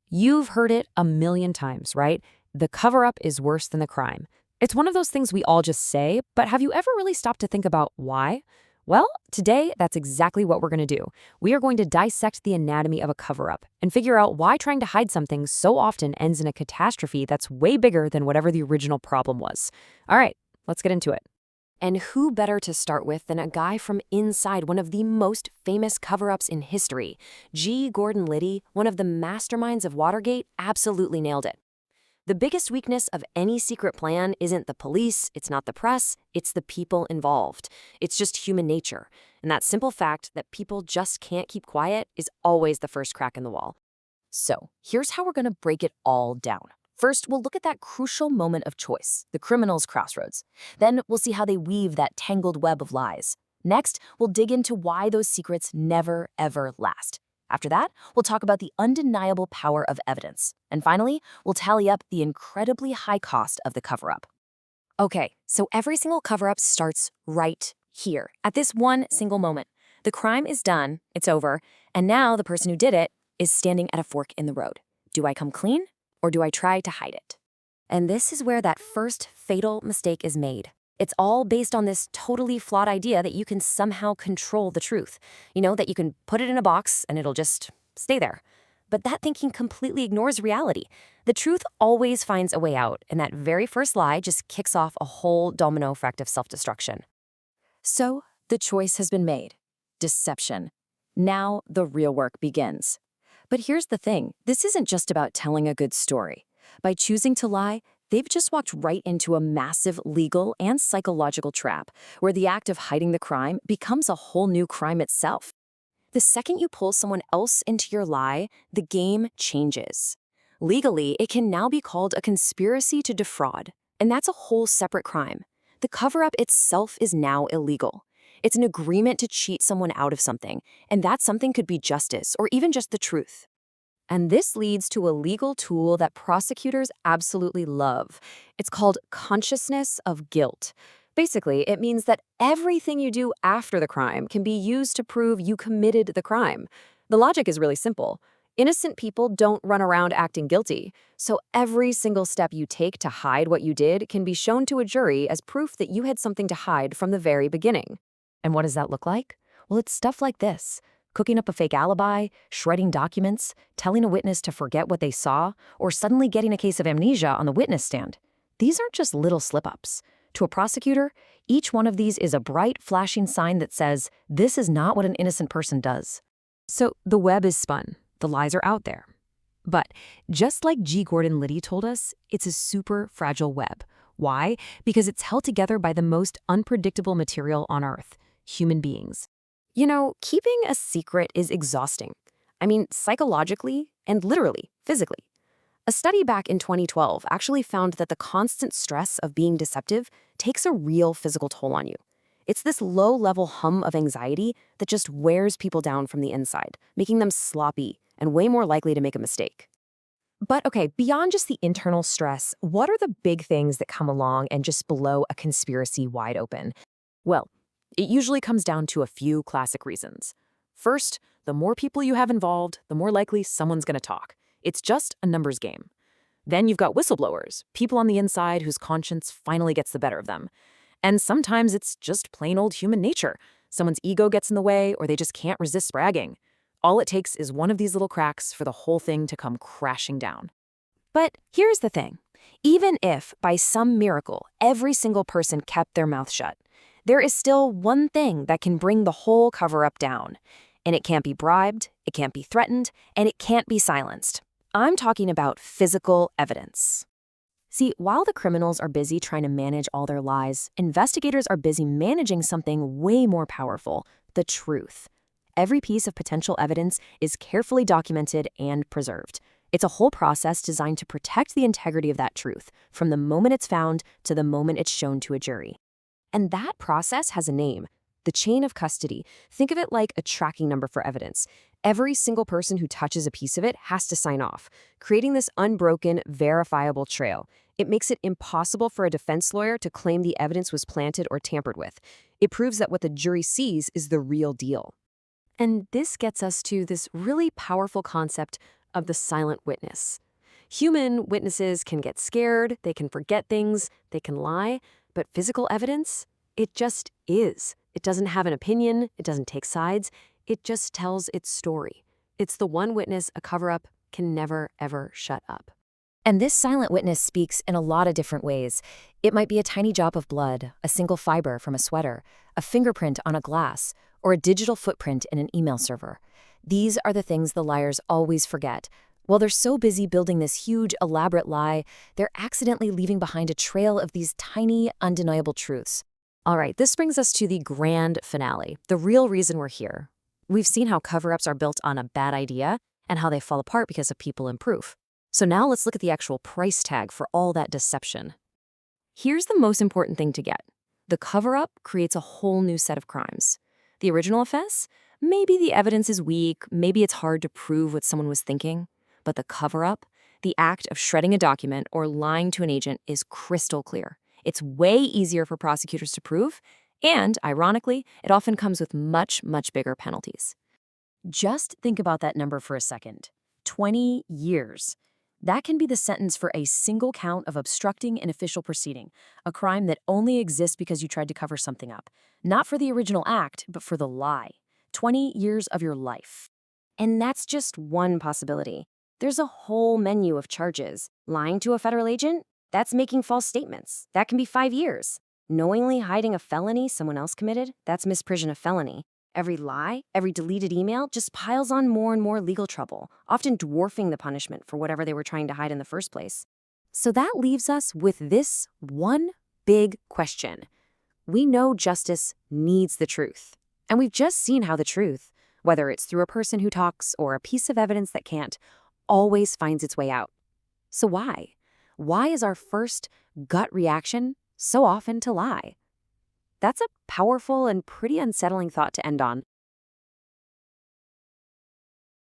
You've heard it a million times, right? The cover-up is worse than the crime. It's one of those things we all just say, but have you ever really stopped to think about why? Well, today, that's exactly what we're going to do. We are going to dissect the anatomy of a cover-up and figure out why trying to hide something so often ends in a catastrophe that's way bigger than whatever the original problem was. All right, let's get into it. And who better to start with than a guy from inside one of the most famous cover-ups in history? G. Gordon Liddy, one of the masterminds of Watergate, absolutely nailed it. The biggest weakness of any secret plan isn't the police, it's not the press, it's the people involved. It's just human nature. And that simple fact that people just can't keep quiet is always the first crack in the wall. So, here's how we're going to break it all down. First, we'll look at that crucial moment of choice, the criminal's crossroads. Then, we'll see how they weave that tangled web of lies. Next, we'll dig into why those secrets never, ever last. After that, we'll talk about the undeniable power of evidence. And finally, we'll tally up the incredibly high cost of the cover-up. Okay, so every single cover-up starts right here, at this one single moment. The crime is done, it's over, and now the person who did it is standing at a fork in the road. Do I come clean? Or do I try to hide it? And this is where that first fatal mistake is made. It's all based on this totally flawed idea that you can somehow control the truth. You know, that you can put it in a box and it'll just stay there. But that thinking completely ignores reality. The truth always finds a way out, and that very first lie just kicks off a whole domino effect of self-destruction. So, the choice has been made. Deception. Now, the real work begins. But here's the thing, this isn't just about telling a good story. By choosing to lie, they've just walked right into a massive legal and psychological trap, where the act of hiding the crime becomes a whole new crime itself. The second you pull someone else into your lie, the game changes. Legally, it can now be called a conspiracy to defraud, and that's a whole separate crime. The cover-up itself is now illegal. It's an agreement to cheat someone out of something, and that something could be justice or even just the truth. And this leads to a legal tool that prosecutors absolutely love. It's called consciousness of guilt. Basically, it means that everything you do after the crime can be used to prove you committed the crime. The logic is really simple. Innocent people don't run around acting guilty, so every single step you take to hide what you did can be shown to a jury as proof that you had something to hide from the very beginning. And what does that look like? Well, it's stuff like this. Cooking up a fake alibi, shredding documents, telling a witness to forget what they saw, or suddenly getting a case of amnesia on the witness stand. These aren't just little slip-ups. To a prosecutor, each one of these is a bright, flashing sign that says, this is not what an innocent person does. So the web is spun. The lies are out there. But just like G. Gordon Liddy told us, it's a super fragile web. Why? Because it's held together by the most unpredictable material on Earth. Human beings. You know, keeping a secret is exhausting. I mean, psychologically and literally, physically. A study back in 2012 actually found that the constant stress of being deceptive takes a real physical toll on you. It's this low-level hum of anxiety that just wears people down from the inside, making them sloppy and way more likely to make a mistake. But okay, beyond just the internal stress, what are the big things that come along and just blow a conspiracy wide open? Well, it usually comes down to a few classic reasons. First, the more people you have involved, the more likely someone's going to talk. It's just a numbers game. Then you've got whistleblowers, people on the inside whose conscience finally gets the better of them. And sometimes it's just plain old human nature. Someone's ego gets in the way, or they just can't resist bragging. All it takes is one of these little cracks for the whole thing to come crashing down. But here's the thing. Even if, by some miracle, every single person kept their mouth shut, there is still one thing that can bring the whole cover-up down. And it can't be bribed, it can't be threatened, and it can't be silenced. I'm talking about physical evidence. See, while the criminals are busy trying to manage all their lies, investigators are busy managing something way more powerful, the truth. Every piece of potential evidence is carefully documented and preserved. It's a whole process designed to protect the integrity of that truth, from the moment it's found to the moment it's shown to a jury. And that process has a name, the chain of custody. Think of it like a tracking number for evidence. Every single person who touches a piece of it has to sign off, creating this unbroken, verifiable trail. It makes it impossible for a defense lawyer to claim the evidence was planted or tampered with. It proves that what the jury sees is the real deal. And this gets us to this really powerful concept of the silent witness. Human witnesses can get scared, they can forget things, they can lie, but physical evidence, it just is. It doesn't have an opinion, it doesn't take sides, it just tells its story. It's the one witness a cover-up can never, ever shut up. And this silent witness speaks in a lot of different ways. It might be a tiny drop of blood, a single fiber from a sweater, a fingerprint on a glass, or a digital footprint in an email server. These are the things the liars always forget. While they're so busy building this huge, elaborate lie, they're accidentally leaving behind a trail of these tiny, undeniable truths. All right, this brings us to the grand finale, the real reason we're here. We've seen how cover-ups are built on a bad idea and how they fall apart because of people and proof. So now let's look at the actual price tag for all that deception. Here's the most important thing to get. The cover-up creates a whole new set of crimes. The original offense? Maybe the evidence is weak, maybe it's hard to prove what someone was thinking. But the cover-up, the act of shredding a document or lying to an agent, is crystal clear. It's way easier for prosecutors to prove, and, ironically, it often comes with much, much bigger penalties. Just think about that number for a second. 20 years. That can be the sentence for a single count of obstructing an official proceeding, a crime that only exists because you tried to cover something up. Not for the original act, but for the lie. 20 years of your life. And that's just one possibility. There's a whole menu of charges. Lying to a federal agent? That's making false statements. That can be 5 years. Knowingly hiding a felony someone else committed? That's misprision of felony. Every lie, every deleted email just piles on more and more legal trouble, often dwarfing the punishment for whatever they were trying to hide in the first place. So that leaves us with this one big question. We know justice needs the truth. And we've just seen how the truth, whether it's through a person who talks or a piece of evidence that can't, always finds its way out. So why? Why is our first gut reaction so often to lie? That's a powerful and pretty unsettling thought to end on.